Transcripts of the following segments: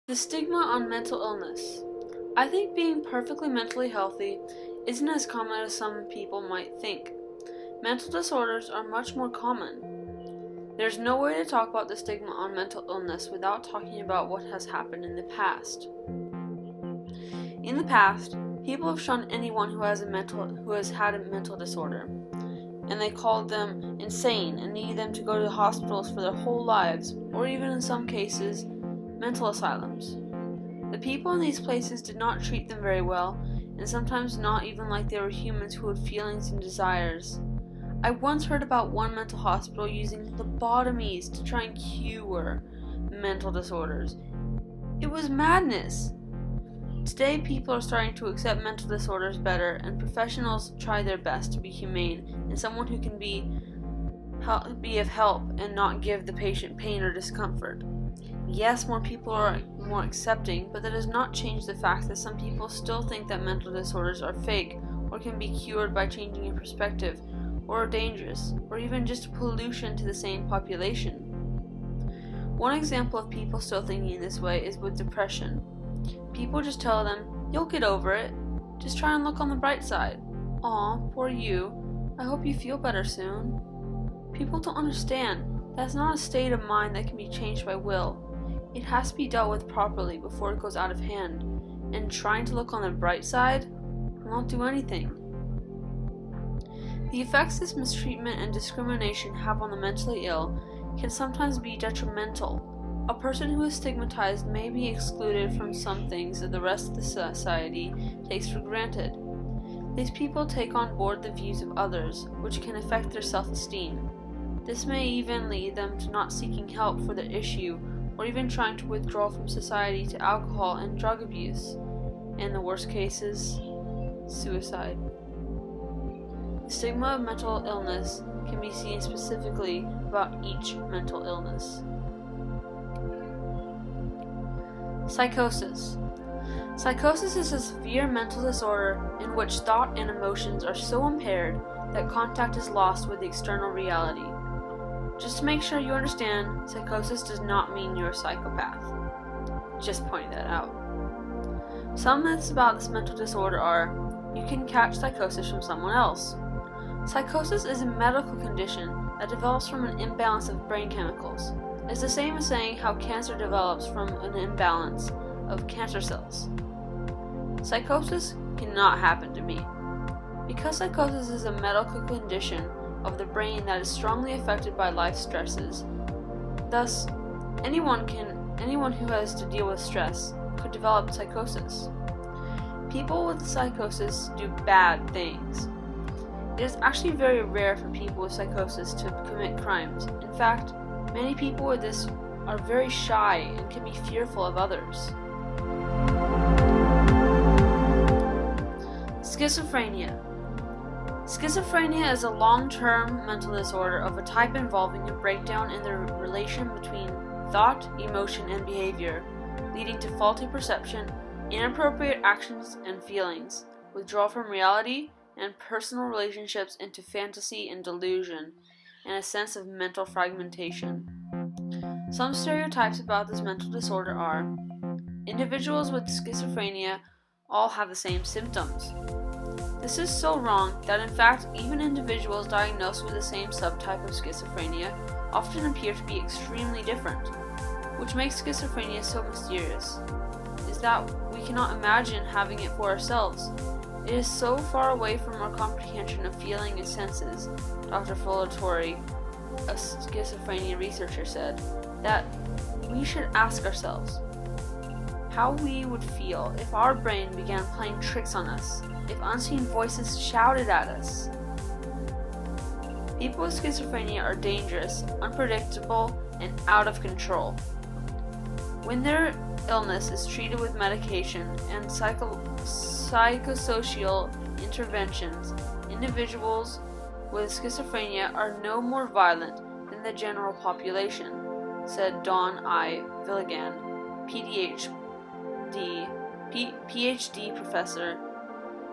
The stigma on mental illness. I think being perfectly mentally healthy isn't as common as some people might think. Mental disorders are much more common. There's no way to talk about the stigma on mental illness without talking about what has happened in the past. In the past, people have shunned anyone who has had a mental disorder, and they called them insane and needed them to go to hospitals for their whole lives, or even in some cases, mental asylums. The people in these places did not treat them very well, and sometimes not even like they were humans who had feelings and desires. I once heard about one mental hospital using lobotomies to try and cure mental disorders. It was madness. Today, people are starting to accept mental disorders better, and professionals try their best to be humane and someone who can be of help and not give the patient pain or discomfort. Yes, more people are more accepting, but that does not change the fact that some people still think that mental disorders are fake or can be cured by changing your perspective, or are dangerous, or even just a pollution to the sane population. One example of people still thinking this way is with depression. People just tell them, "You'll get over it. Just try and look on the bright side. Aw, poor you. I hope you feel better soon." People don't understand. That's not a state of mind that can be changed by will. It has to be dealt with properly before it goes out of hand. And trying to look on the bright side won't do anything. The effects this mistreatment and discrimination have on the mentally ill can sometimes be detrimental. A person who is stigmatized may be excluded from some things that the rest of the society takes for granted. These people take on board the views of others, which can affect their self-esteem. This may even lead them to not seeking help for their issue, or even trying to withdraw from society to alcohol and drug abuse, and in the worst cases, suicide. The stigma of mental illness can be seen specifically about each mental illness. Psychosis. Psychosis is a severe mental disorder in which thought and emotions are so impaired that contact is lost with the external reality. Just to make sure you understand, psychosis does not mean you're a psychopath. Just pointing that out. Some myths about this mental disorder are, you can catch psychosis from someone else. Psychosis is a medical condition that develops from an imbalance of brain chemicals. It's the same as saying how cancer develops from an imbalance of cancer cells. Psychosis cannot happen to me. Because psychosis is a medical condition of the brain that is strongly affected by life stresses, thus anyone who has to deal with stress could develop psychosis. People with psychosis do bad things. It is actually very rare for people with psychosis to commit crimes. In fact, many people with this are very shy and can be fearful of others. Schizophrenia. Schizophrenia is a long-term mental disorder of a type involving a breakdown in the relation between thought, emotion, and behavior, leading to faulty perception, inappropriate actions and feelings, withdrawal from reality, and personal relationships into fantasy and delusion, and a sense of mental fragmentation. Some stereotypes about this mental disorder are, individuals with schizophrenia all have the same symptoms. This is so wrong that in fact even individuals diagnosed with the same subtype of schizophrenia often appear to be extremely different. Which makes schizophrenia so mysterious is that we cannot imagine having it for ourselves. It is so far away from our comprehension of feeling and senses, Dr. Folatori, a schizophrenia researcher, said, that we should ask ourselves how we would feel if our brain began playing tricks on us, if unseen voices shouted at us. People with schizophrenia are dangerous, unpredictable, and out of control. When their illness is treated with medication and psychosocial interventions, individuals with schizophrenia are no more violent than the general population, said Dawn I. Villigan, PhD professor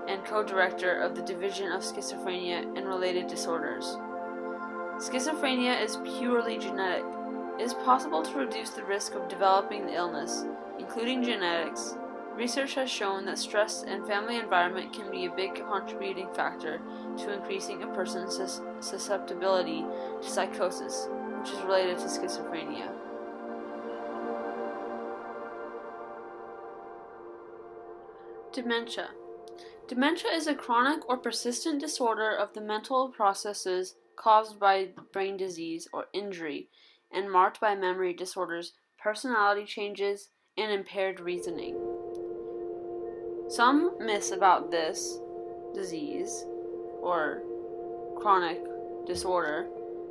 and co-director of the Division of Schizophrenia and Related Disorders. Schizophrenia is purely genetic. It is possible to reduce the risk of developing the illness, including genetics. Research has shown that stress and family environment can be a big contributing factor to increasing a person's susceptibility to psychosis, which is related to schizophrenia. Dementia. Dementia is a chronic or persistent disorder of the mental processes caused by brain disease or injury and marked by memory disorders, personality changes, and impaired reasoning. Some myths about this disease or chronic disorder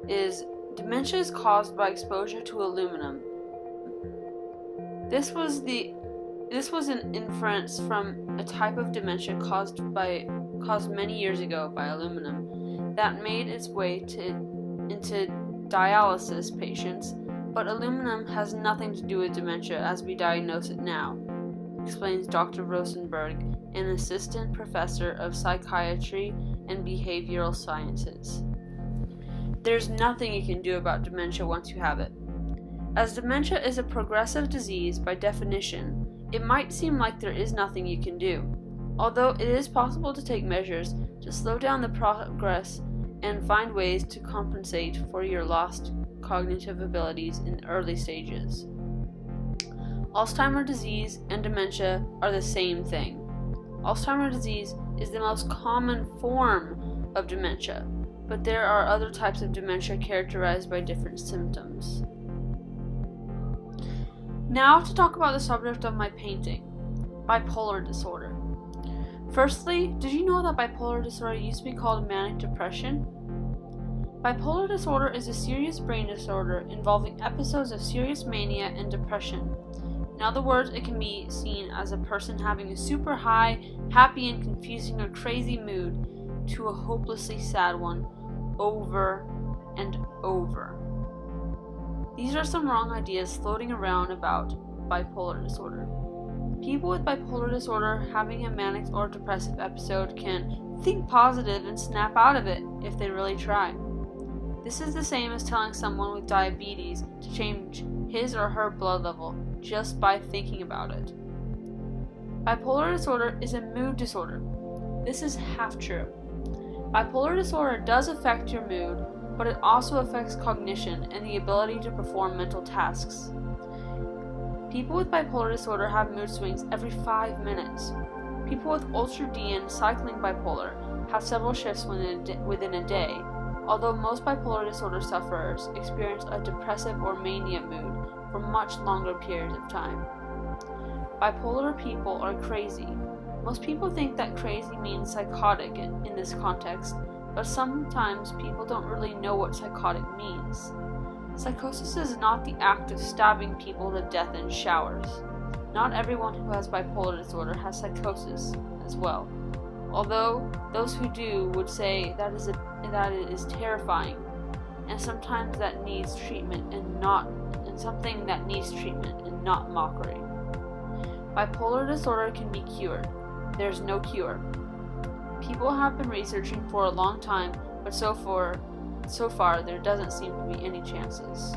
is dementia is caused by exposure to aluminum. This was an inference from a type of dementia caused many years ago by aluminum that made its way into dialysis patients, but aluminum has nothing to do with dementia as we diagnose it now, explains Dr. Rosenberg, an assistant professor of psychiatry and behavioral sciences. There's nothing you can do about dementia once you have it. As dementia is a progressive disease by definition, it might seem like there is nothing you can do, although it is possible to take measures to slow down the progress and find ways to compensate for your lost cognitive abilities in the early stages. Alzheimer's disease and dementia are the same thing. Alzheimer's disease is the most common form of dementia, but there are other types of dementia characterized by different symptoms. Now to talk about the subject of my painting, bipolar disorder. Firstly, did you know that bipolar disorder used to be called manic depression? Bipolar disorder is a serious brain disorder involving episodes of serious mania and depression. In other words, it can be seen as a person having a super high, happy and confusing or crazy mood to a hopelessly sad one over and over. These are some wrong ideas floating around about bipolar disorder. People with bipolar disorder having a manic or depressive episode can think positive and snap out of it if they really try. This is the same as telling someone with diabetes to change his or her blood level just by thinking about it. Bipolar disorder is a mood disorder. This is half true. Bipolar disorder does affect your mood, but it also affects cognition and the ability to perform mental tasks. People with bipolar disorder have mood swings every 5 minutes. People with ultra D and cycling bipolar have several shifts within a day, although most bipolar disorder sufferers experience a depressive or mania mood for much longer periods of time. Bipolar people are crazy. Most people think that crazy means psychotic in this context, but sometimes people don't really know what psychotic means. Psychosis is not the act of stabbing people to death in showers. Not everyone who has bipolar disorder has psychosis as well, although those who do would say that it is terrifying, and sometimes that needs treatment and something that needs treatment and not mockery. Bipolar disorder can be cured. There's no cure. People have been researching for a long time, but so far there doesn't seem to be any chances.